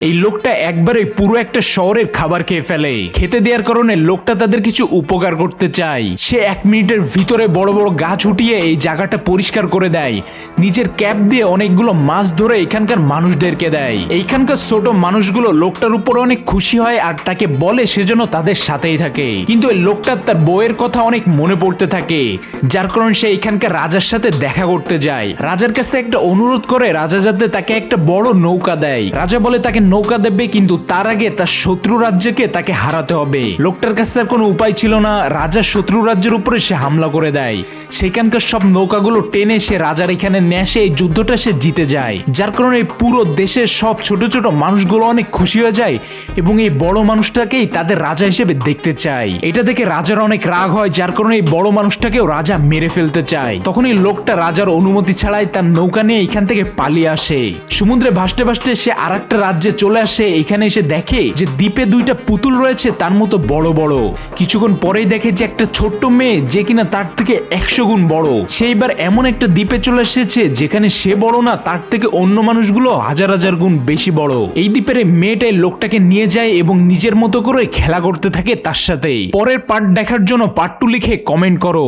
এই লোকটা একবারে পুরো একটা শহরের খাবার খেয়ে ফেলে। খেতে দেওয়ার কারণে লোকটা তাদের কিছু উপকার করতে চায়। সে 1 মিনিটের ভিতরে বড় বড় গাছ উঠিয়ে এই জায়গাটা পরিষ্কার করে দেয়। নিজের ক্যাপ দিয়ে অনেকগুলো মাছ ধরে এখানকার মানুষদেরকে দেয়। এইখানকার ছোট মানুষগুলো লোকটার উপর অনেক খুশি হয় আর তাকে বলে সেজন্য তাদের সাথেই থাকে। কিন্তু এই লোকটার তার বউয়ের কথা অনেক মনে পড়তে থাকে, যার কারণে সে এখানকার রাজার সাথে দেখা করতে যায়। রাজার কাছে একটা অনুরোধ করে রাজা যাতে তাকে একটা বড় নৌকা দেয়। রাজা বলে তাকে নৌকা দেবে, কিন্তু তার আগে তার শত্রু রাজ্যকে তাকে হারাতে হবে। লোকটার কাছে আর কোনো উপায় ছিল না। রাজার শত্রু রাজ্যের উপরে সে হামলা করে দেয়। সেখানকার সব নৌকাগুলো টেনে সে রাজার এখানে নিয়ে আসে। এই যুদ্ধটা সে জিতে যায়, যার কারণে পুরো দেশের সব ছোট ছোট মানুষগুলো অনেক খুশি হয়ে যায় এবং এই বড় মানুষটাকেই তাদের রাজা হিসেবে দেখতে চায়। এটা দেখে রাজার অনেক রাগ হয়, যার কারণে এই বড় মানুষটাকেও রাজা মেরে ফেলতে চায়। তখন এই লোকটা রাজার অনুমতি ছাড়াই তার নৌকা নিয়ে এখান থেকে পালিয়ে আসে। সমুদ্রে ভাসতে ভাসতে সে আর একটা রাজ্যে চলে আসে। এখানে এসে দেখে যে দ্বীপে 2টা পুতুল রয়েছে তার মতো বড় বড়। কিছুক্ষণ পরেই দেখে যে একটা ছোট্ট মেয়ে যে কিনা তার থেকে 100 গুণ বড়। সে এবার এমন একটা দ্বীপে চলে এসেছে যেখানে সে বড় না, তার থেকে অন্য মানুষগুলো হাজার হাজার গুণ বেশি বড়। এই দ্বীপের মেয়েটাই লোকটাকে নিয়ে যায় এবং নিজের মতো করে খেলা করতে থাকে তার সাথে। পরের পার্ট দেখার জন্য পার্ট 2 লিখে কমেন্ট করো।